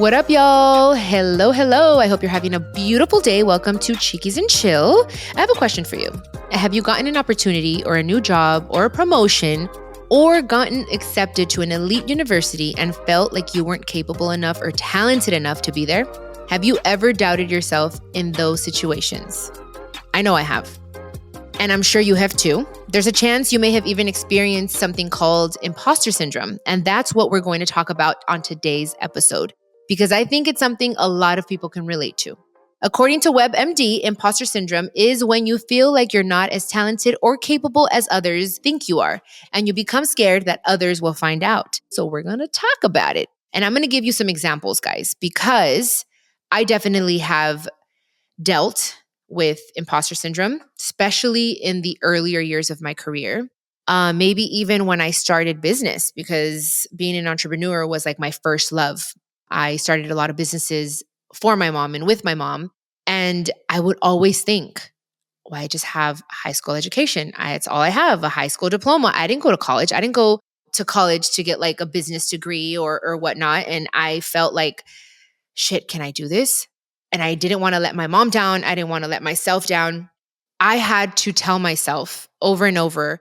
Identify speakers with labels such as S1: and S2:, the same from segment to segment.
S1: What up, y'all? Hello, hello. I hope you're having a beautiful day. Welcome to Chiquis and Chill. I have a question for you. Have you gotten an opportunity or a new job or a promotion or gotten accepted to an elite university and felt like you weren't capable enough or talented enough to be there? Have you ever doubted yourself in those situations? I know I have. And I'm sure you have too. There's a chance you may have even experienced something called imposter syndrome. And that's what we're going to talk about on today's episode, because I think it's something a lot of people can relate to. According to WebMD, imposter syndrome is when you feel like you're not as talented or capable as others think you are, and you become scared that others will find out. So we're going to talk about it. And I'm going to give you some examples, guys, because I definitely have dealt with imposter syndrome, especially in the earlier years of my career. Maybe even when I started business, because being an entrepreneur was like my first love. I started a lot of businesses for my mom and with my mom. And I would always think, well, I just have a high school education. It's all I have, a high school diploma. I didn't go to college. I didn't go to college to get like a business degree or whatnot. And I felt like, shit, can I do this? And I didn't want to let my mom down. I didn't want to let myself down. I had to tell myself over and over,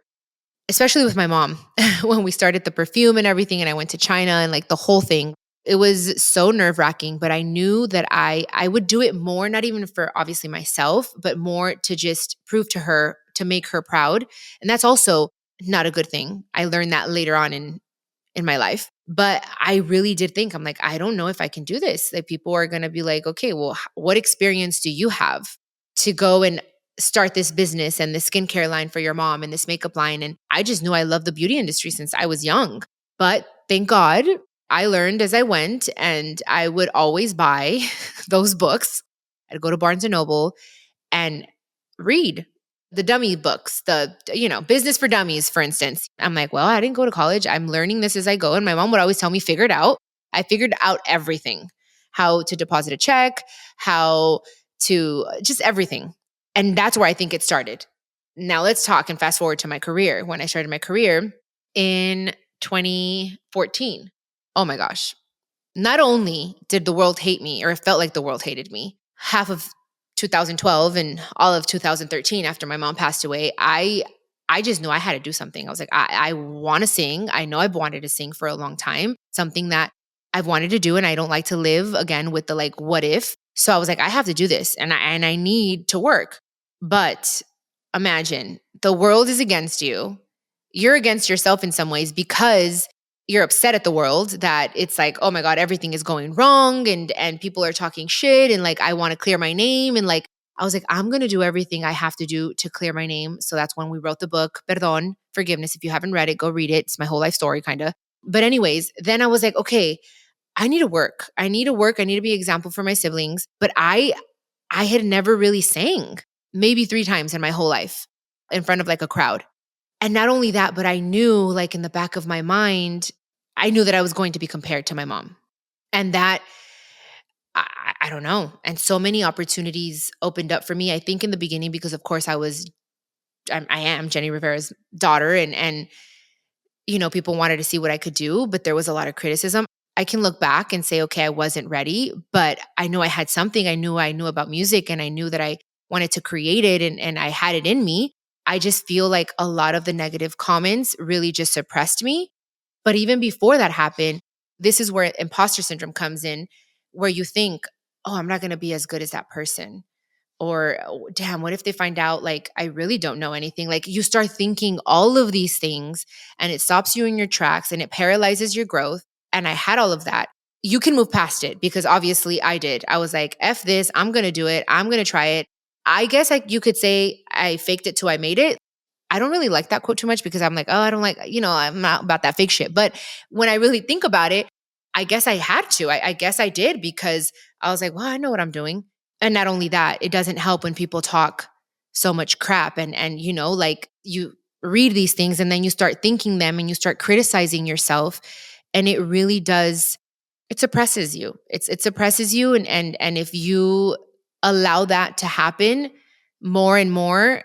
S1: especially with my mom, when we started the perfume and everything, and I went to China and like the whole thing. It was so nerve-wracking, but I knew that I would do it more, not even for obviously myself, but more to just prove to her, to make her proud. And that's also not a good thing. I learned that later on in my life. But I really did think, I'm like, I don't know if I can do this. Like people are going to be like, okay, well, what experience do you have to go and start this business and the skincare line for your mom and this makeup line? And I just knew I loved the beauty industry since I was young. But thank God I learned as I went, and I would always buy those books. I'd go to Barnes and Noble and read the dummy books, Business for Dummies, for instance. I'm like, well, I didn't go to college. I'm learning this as I go. And my mom would always tell me, figure it out. I figured out everything, how to deposit a check, how to just everything. And that's where I think it started. Now let's talk and fast forward to my career. When I started my career in 2014, oh my gosh. Not only did the world hate me, or it felt like the world hated me, half of 2012 and all of 2013 after my mom passed away, I just knew I had to do something. I was like, I want to sing. I know I've wanted to sing for a long time, something that I've wanted to do, and I don't like to live again with the like, what if? So I was like, I have to do this, and I need to work. But imagine the world is against you. You're against yourself in some ways because you're upset at the world that it's like, oh my God, everything is going wrong and people are talking shit and like, I want to clear my name. And like, I was like, I'm going to do everything I have to do to clear my name. So that's when we wrote the book, Perdón, Forgiveness. If you haven't read it, go read it. It's my whole life story kind of. But anyways, then I was like, okay, I need to work. I need to work. I need to be an example for my siblings. But I had never really sang, maybe 3 times in my whole life in front of like a crowd. And not only that, but I knew like in the back of my mind, I knew that I was going to be compared to my mom. And that, I don't know. And so many opportunities opened up for me. I think in the beginning, because of course I am Jenny Rivera's daughter and people wanted to see what I could do, but there was a lot of criticism. I can look back and say, okay, I wasn't ready, but I know I had something. I knew about music, and I knew that I wanted to create it, and I had it in me. I just feel like a lot of the negative comments really just suppressed me. But even before that happened, this is where imposter syndrome comes in, where you think, oh, I'm not going to be as good as that person. Or, oh, damn, what if they find out like I really don't know anything? Like you start thinking all of these things, and it stops you in your tracks and it paralyzes your growth. And I had all of that. You can move past it because obviously I did. I was like, F this, I'm going to do it. I'm going to try it. I guess you could say I faked it till I made it. I don't really like that quote too much because I'm like, oh, I don't like, I'm not about that fake shit. But when I really think about it, I guess I had to. I guess I did because I was like, well, I know what I'm doing. And not only that, it doesn't help when people talk so much crap and like you read these things and then you start thinking them and you start criticizing yourself. And it really does, it suppresses you. It suppresses you. And if you allow that to happen more and more,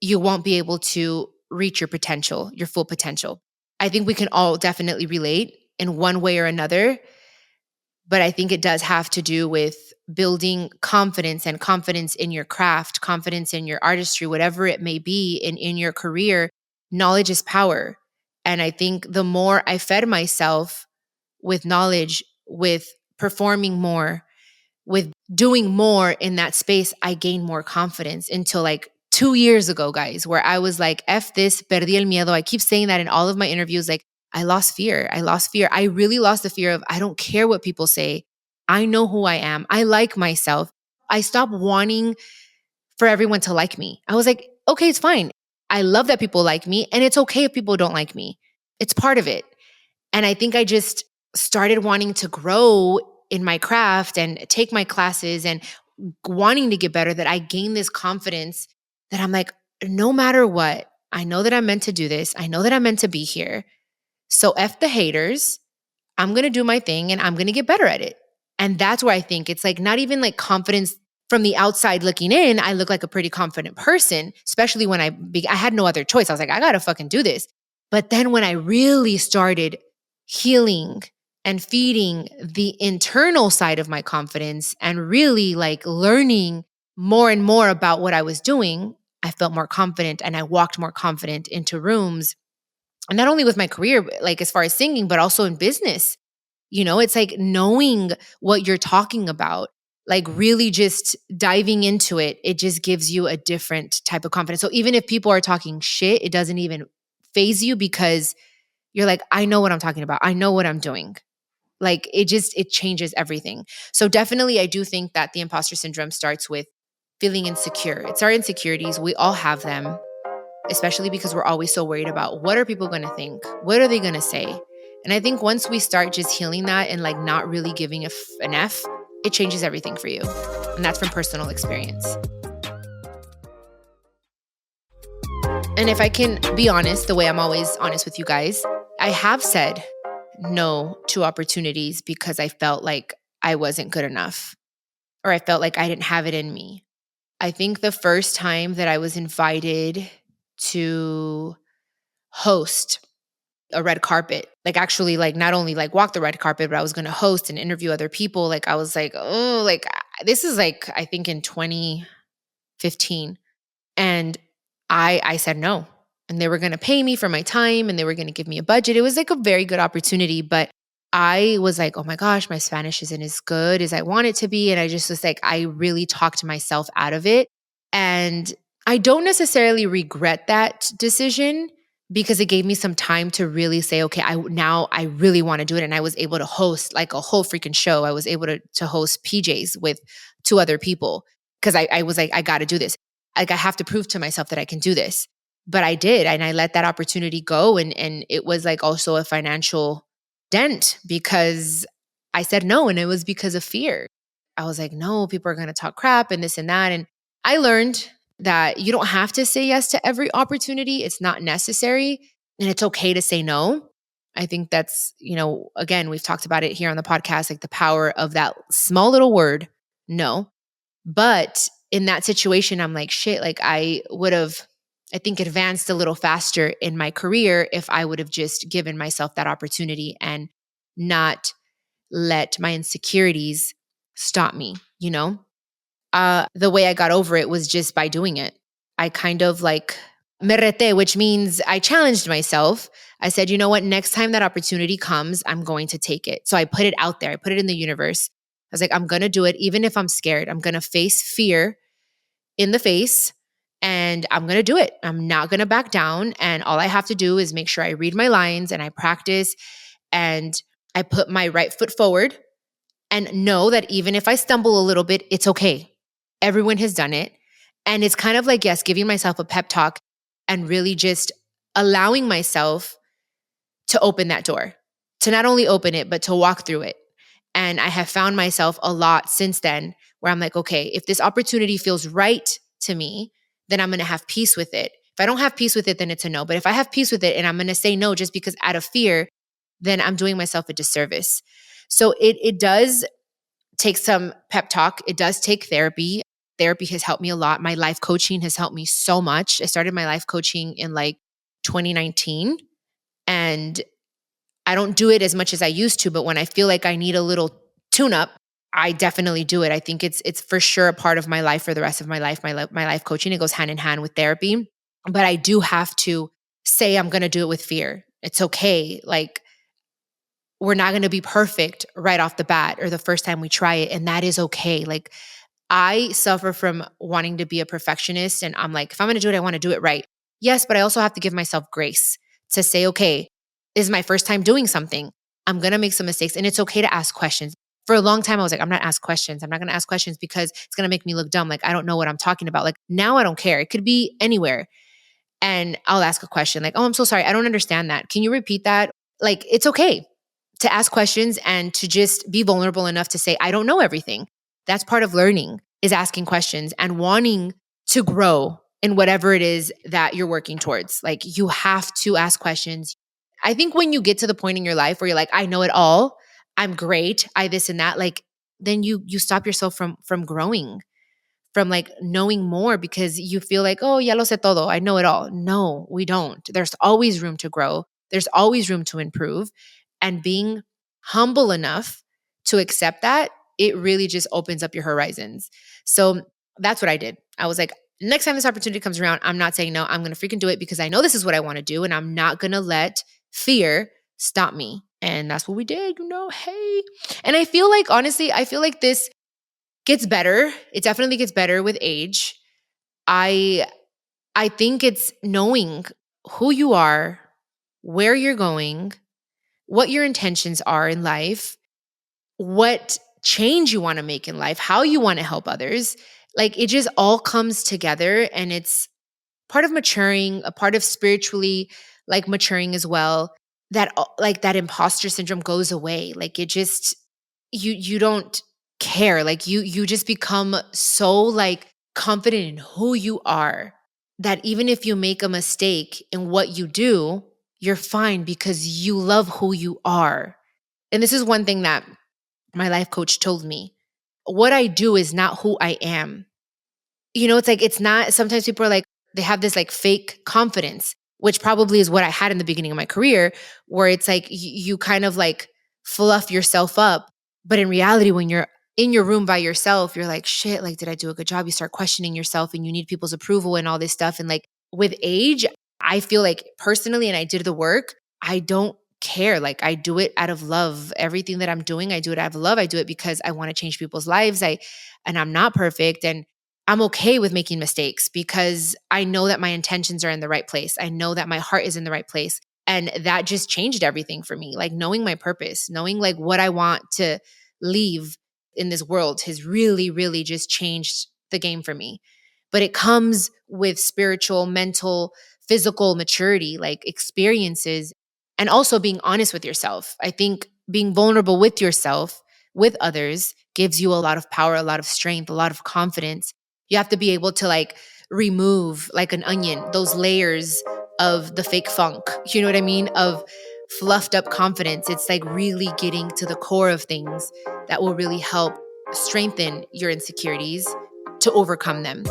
S1: you won't be able to reach your potential, your full potential. I think we can all definitely relate in one way or another But I think it does have to do with building confidence and confidence in your craft, confidence in your artistry, whatever it may be in your career. Knowledge is power. And I think the more I fed myself with knowledge, with performing more, with doing more in that space, I gained more confidence until like 2 years ago, guys, where I was like, F this, perdí el miedo. I keep saying that in all of my interviews. Like, I lost fear. I lost fear. I really lost the fear of, I don't care what people say. I know who I am. I like myself. I stopped wanting for everyone to like me. I was like, okay, it's fine. I love that people like me, and it's okay if people don't like me. It's part of it. And I think I just started wanting to grow in my craft and take my classes and wanting to get better, that I gained this confidence that I'm like, no matter what, I know that I'm meant to do this. I know that I'm meant to be here. So F the haters. I'm going to do my thing and I'm going to get better at it. And that's where I think it's like not even like confidence from the outside looking in. I look like a pretty confident person, especially when I had no other choice. I was like, I got to fucking do this. But then when I really started healing and feeding the internal side of my confidence and really like learning more and more about what I was doing, I felt more confident and I walked more confident into rooms. And not only with my career, like as far as singing, but also in business. It's like knowing what you're talking about, like really just diving into it. It just gives you a different type of confidence. So even if people are talking shit, it doesn't even phase you because you're like, I know what I'm talking about. I know what I'm doing. Like it changes everything. So definitely I do think that the imposter syndrome starts with feeling insecure. It's our insecurities. We all have them, especially because we're always so worried about what are people going to think? What are they going to say? And I think once we start just healing that and like not really giving an F, it changes everything for you. And that's from personal experience. And if I can be honest, the way I'm always honest with you guys, I have said no to opportunities because I felt like I wasn't good enough or I felt like I didn't have it in me. I think the first time that I was invited to host a red carpet, like actually like not only like walk the red carpet, but I was going to host and interview other people. Like I was like, oh, like this is like, I think in 2015. And I said no. And they were going to pay me for my time and they were going to give me a budget. It was like a very good opportunity, but I was like, oh my gosh, my Spanish isn't as good as I want it to be. And I just was like, I really talked myself out of it. And I don't necessarily regret that decision because it gave me some time to really say, okay, I really want to do it. And I was able to host like a whole freaking show. I was able to host PJs with two other people because I was like, I got to do this. Like I have to prove to myself that I can do this. But I did. And I let that opportunity go. And it was like also a financial dent because I said no. And it was because of fear. I was like, no, people are going to talk crap and this and that. And I learned that you don't have to say yes to every opportunity. It's not necessary. And it's okay to say no. I think that's, again, we've talked about it here on the podcast, like the power of that small little word, no. But in that situation, I'm like, shit, like I would have, I think, advanced a little faster in my career if I would have just given myself that opportunity and not let my insecurities stop me, the way I got over it was just by doing it. I kind of like me reté, which means I challenged myself. I said, you know what, next time that opportunity comes, I'm going to take it. So I put it out there. I put it in the universe. I was like, I'm going to do it. Even if I'm scared, I'm going to face fear in the face and I'm going to do it. I'm not going to back down. And all I have to do is make sure I read my lines and I practice and I put my right foot forward and know that even if I stumble a little bit, it's okay. Everyone has done it. And it's kind of like, yes, giving myself a pep talk and really just allowing myself to open that door, to not only open it, but to walk through it. And I have found myself a lot since then where I'm like, okay, if this opportunity feels right to me, then I'm going to have peace with it. If I don't have peace with it, then it's a no. But if I have peace with it and I'm going to say no just because out of fear, then I'm doing myself a disservice. So it does take some pep talk. It does take therapy. Therapy has helped me a lot. My life coaching has helped me so much. I started my life coaching in like 2019 and I don't do it as much as I used to, but when I feel like I need a little tune up. I definitely do it. I think it's for sure a part of my life for the rest of my life. My life coaching, it goes hand in hand with therapy. But I do have to say I'm going to do it with fear. It's okay. Like, we're not going to be perfect right off the bat or the first time we try it, and that is okay. Like, I suffer from wanting to be a perfectionist, and I'm like, if I'm going to do it, I want to do it right. Yes, but I also have to give myself grace to say, okay, this is my first time doing something. I'm going to make some mistakes, and it's okay to ask questions. For a long time, I was like, I'm not ask questions. I'm not going to ask questions because it's going to make me look dumb. Like, I don't know what I'm talking about. Like, now I don't care. It could be anywhere. And I'll ask a question like, oh, I'm so sorry. I don't understand that. Can you repeat that? Like, it's okay to ask questions and to just be vulnerable enough to say, I don't know everything. That's part of learning, is asking questions and wanting to grow in whatever it is that you're working towards. Like, you have to ask questions. I think when you get to the point in your life where you're like, I know it all, I'm great, I this and that, like, then you stop yourself from growing, from like knowing more, because you feel like, oh, ya lo sé todo, I know it all. No, we don't. There's always room to grow. There's always room to improve. And being humble enough to accept that, it really just opens up your horizons. So that's what I did. I was like, next time this opportunity comes around, I'm not saying no, I'm going to freaking do it because I know this is what I want to do. And I'm not going to let fear stop me. And that's what we did, hey. And I feel like, honestly, I feel like this gets better. It definitely gets better with age. I I think it's knowing who you are, where you're going, what your intentions are in life, what change you want to make in life, how you want to help others. Like, it just all comes together, and it's part of maturing, a part of spiritually like maturing as well. That like that imposter syndrome goes away. Like, it just, you don't care. Like, you just become so like confident in who you are, that even if you make a mistake in what you do, you're fine because you love who you are. And this is one thing that my life coach told me. What I do is not who I am. It's like, it's not, sometimes people are like, they have this like fake confidence, which probably is what I had in the beginning of my career, where it's like you kind of like fluff yourself up. But in reality, when you're in your room by yourself, you're like, shit, like, did I do a good job? You start questioning yourself and you need people's approval and all this stuff. And like, with age, I feel like personally, and I did the work, I don't care. Like, I do it out of love. Everything that I'm doing, I do it out of love. I do it because I want to change people's lives. And I'm not perfect. And I'm okay with making mistakes because I know that my intentions are in the right place. I know that my heart is in the right place. And that just changed everything for me. Like, knowing my purpose, knowing like what I want to leave in this world has really, really just changed the game for me. But it comes with spiritual, mental, physical maturity, like experiences, and also being honest with yourself. I think being vulnerable with yourself, with others, gives you a lot of power, a lot of strength, a lot of confidence. You have to be able to like remove, like an onion, those layers of the fake funk, you know what I mean? Of fluffed up confidence. It's like really getting to the core of things that will really help strengthen your insecurities to overcome them.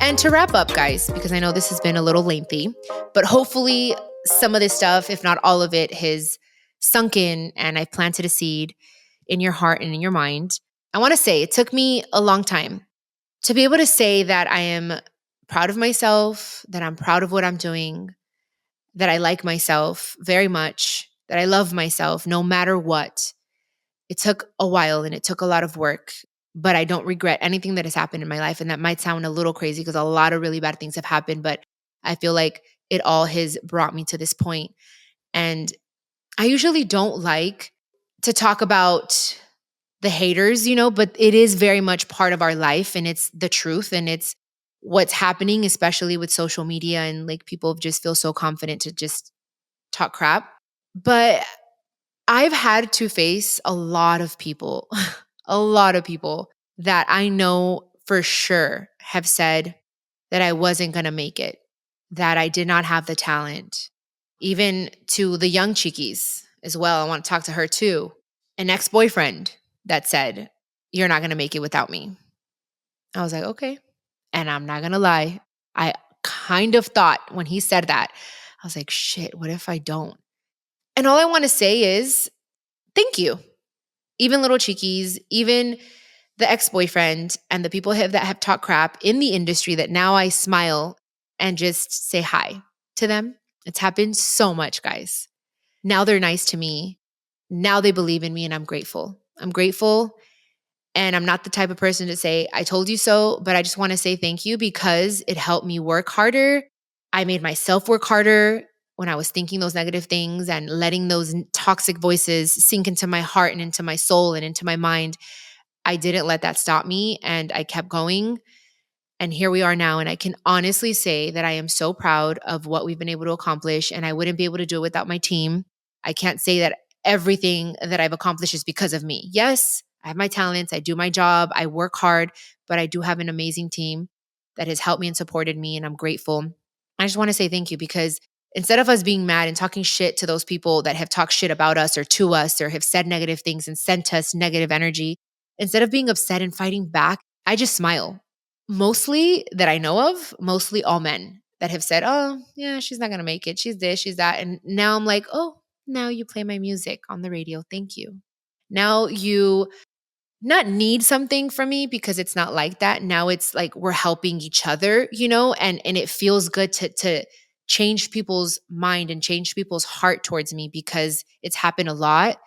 S1: And to wrap up, guys, because I know this has been a little lengthy, but hopefully some of this stuff, if not all of it, has sunk in and I planted a seed in your heart and in your mind. I want to say it took me a long time to be able to say that I am proud of myself, that I'm proud of what I'm doing, that I like myself very much, that I love myself no matter what. It took a while and it took a lot of work, but I don't regret anything that has happened in my life. And that might sound a little crazy because a lot of really bad things have happened, but I feel like it all has brought me to this point. And I usually don't like to talk about the haters, but it is very much part of our life and it's the truth and it's what's happening, especially with social media and like people just feel so confident to just talk crap. But I've had to face a lot of people, a lot of people that I know for sure have said that I wasn't going to make it, that I did not have the talent. Even to the young Chiquis as well. I want to talk to her too. An ex-boyfriend that said, you're not going to make it without me. I was like, okay. And I'm not going to lie. I kind of thought when he said that, I was like, shit, what if I don't? And all I want to say is thank you. Even little Chiquis, even the ex-boyfriend and the people that have talked crap in the industry that now I smile and just say hi to them. It's happened so much, guys. Now they're nice to me. Now they believe in me and I'm grateful. I'm grateful. And I'm not the type of person to say, I told you so, but I just want to say thank you because it helped me work harder. I made myself work harder when I was thinking those negative things and letting those toxic voices sink into my heart and into my soul and into my mind. I didn't let that stop me and I kept going. And here we are now. And I can honestly say that I am so proud of what we've been able to accomplish. And I wouldn't be able to do it without my team. I can't say that everything that I've accomplished is because of me. Yes, I have my talents. I do my job. I work hard, but I do have an amazing team that has helped me and supported me. And I'm grateful. I just want to say thank you because instead of us being mad and talking shit to those people that have talked shit about us or to us or have said negative things and sent us negative energy, instead of being upset and fighting back, I just smile. Mostly that I know of, mostly all men that have said, oh, yeah, she's not going to make it. She's this, she's that. And now I'm like, oh, now you play my music on the radio. Thank you. Now you not need something from me because it's not like that. Now it's like we're helping each other, and it feels good to change people's mind and change people's heart towards me because it's happened a lot.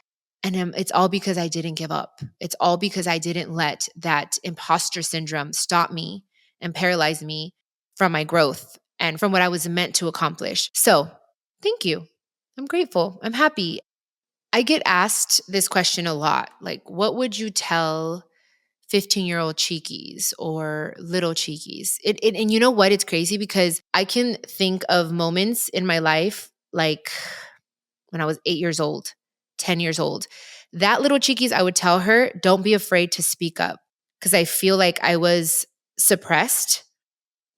S1: And it's all because I didn't give up. It's all because I didn't let that imposter syndrome stop me and paralyze me from my growth and from what I was meant to accomplish. So thank you. I'm grateful. I'm happy. I get asked this question a lot. Like, what would you tell 15-year-old Chiquis or little Chiquis? And you know what? It's crazy because I can think of moments in my life, like when I was 8 years old, 10 years old. That little Chiquis, I would tell her, don't be afraid to speak up because I feel like I was suppressed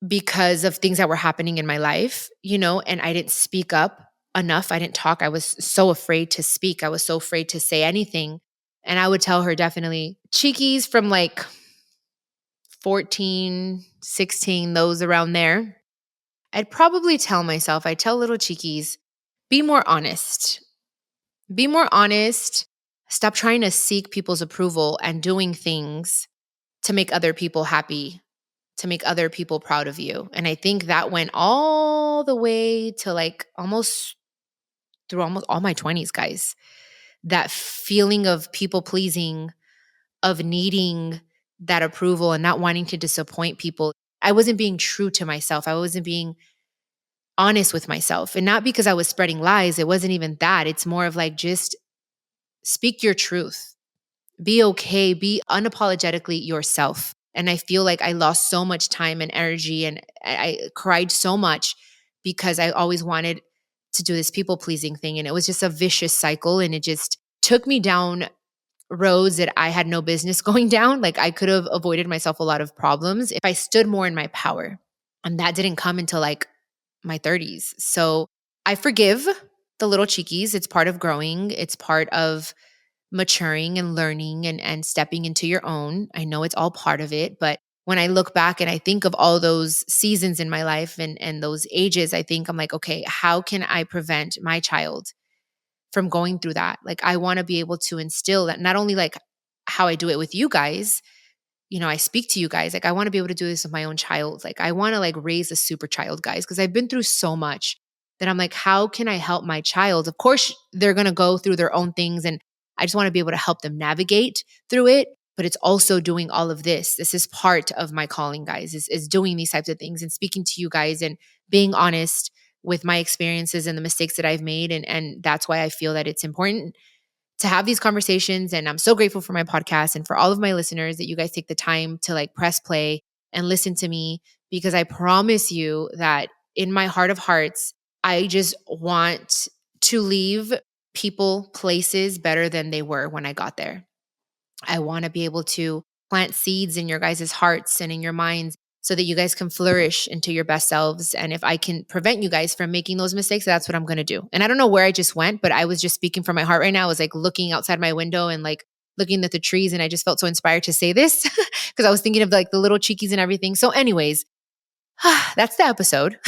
S1: because of things that were happening in my life, and I didn't speak up enough. I didn't talk. I was so afraid to speak. I was so afraid to say anything. And I would tell her definitely Chiquis from like 14, 16, those around there. I'd probably tell myself, I tell little Chiquis, be more honest. Be more honest. Stop trying to seek people's approval and doing things to make other people happy, to make other people proud of you. And I think that went all the way to like almost through almost all my 20s, guys. That feeling of people pleasing, of needing that approval and not wanting to disappoint people. I wasn't being true to myself. I wasn't being honest with myself. And not because I was spreading lies. It wasn't even that. It's more of like just speak your truth. Be okay. Be unapologetically yourself. And I feel like I lost so much time and energy and I cried so much because I always wanted to do this people pleasing thing. And it was just a vicious cycle. And it just took me down roads that I had no business going down. Like I could have avoided myself a lot of problems if I stood more in my power. And that didn't come until like my 30s. So I forgive the little Chiquis. It's part of growing. It's part of maturing and learning and stepping into your own. I know it's all part of it, but when I look back and I think of all those seasons in my life and those ages, I think I'm like, okay, how can I prevent my child from going through that? Like I want to be able to instill that, not only like how I do it with you guys, I speak to you guys. Like I want to be able to do this with my own child. Like I want to like raise a super child, guys, because I've been through so much that I'm like, how can I help my child? Of course, they're going to go through their own things and I just want to be able to help them navigate through it. But it's also doing all of this. This is part of my calling, guys, is doing these types of things and speaking to you guys and being honest with my experiences and the mistakes that I've made. And that's why I feel that it's important to have these conversations. And I'm so grateful for my podcast and for all of my listeners that you guys take the time to like press play and listen to me, because I promise you that in my heart of hearts, I just want to leave people, places better than they were when I got there. I want to be able to plant seeds in your guys' hearts and in your minds so that you guys can flourish into your best selves. And if I can prevent you guys from making those mistakes, that's what I'm going to do. And I don't know where I just went, but I was just speaking from my heart right now. I was like looking outside my window and like looking at the trees. And I just felt so inspired to say this because I was thinking of like the little Chiquis and everything. So anyways, that's the episode.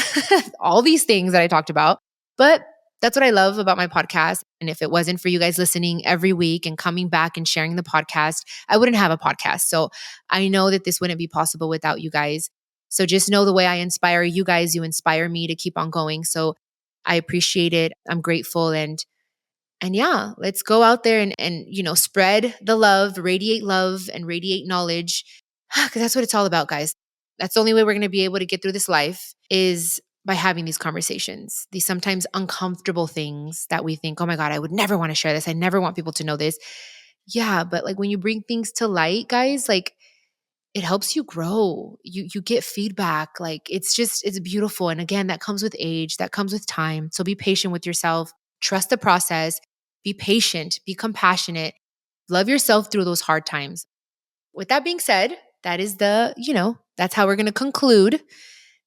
S1: All these things that I talked about. But That's what I love about my podcast. And if it wasn't for you guys listening every week and coming back and sharing the podcast, I wouldn't have a podcast. So I know that this wouldn't be possible without you guys. So just know the way I inspire you guys, you inspire me to keep on going. So I appreciate it. I'm grateful. And yeah, let's go out there and spread the love and radiate knowledge. Because that's what it's all about, guys. That's the only way we're going to be able to get through this life is by having these conversations, these sometimes uncomfortable things that we think, oh my God, I would never want to share this. I never want people to know this. Yeah, but like when you bring things to light, guys, like it helps you grow. You get feedback. Like it's beautiful. And again, that comes with age, that comes with time. So be patient with yourself. Trust the process. Be patient, be compassionate, love yourself through those hard times. With that being said, that is that's how we're going to conclude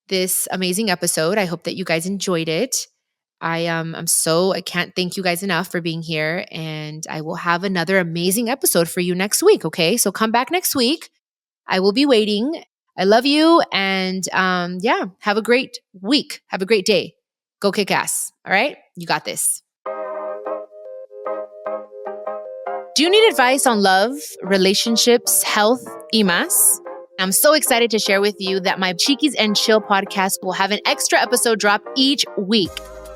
S1: this amazing episode. I hope that you guys enjoyed it. I can't thank you guys enough for being here, and I will have another amazing episode for you next week. Okay. So come back next week. I will be waiting. I love you. And have a great week. Have a great day. Go kick ass. All right. You got this. Do you need advice on love, relationships, health, y más? I'm so excited to share with you that my Chiquis and Chill podcast will have an extra episode drop each week.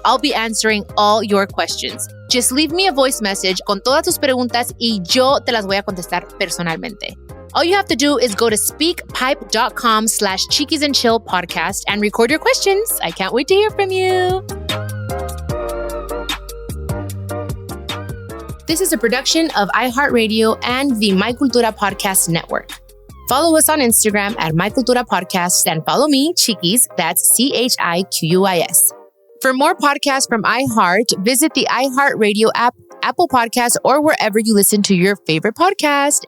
S1: I'll be answering all your questions. Just leave me a voice message con todas tus preguntas y yo te las voy a contestar personalmente. All you have to do is go to speakpipe.com/Chiquis and Chill podcast and record your questions. I can't wait to hear from you. This is a production of iHeartRadio and the My Cultura Podcast Network. Follow us on Instagram at My Cultura Podcast and follow me, Chiquis, that's CHIQUIS. For more podcasts from iHeart, visit the iHeartRadio app, Apple Podcasts, or wherever you listen to your favorite podcast.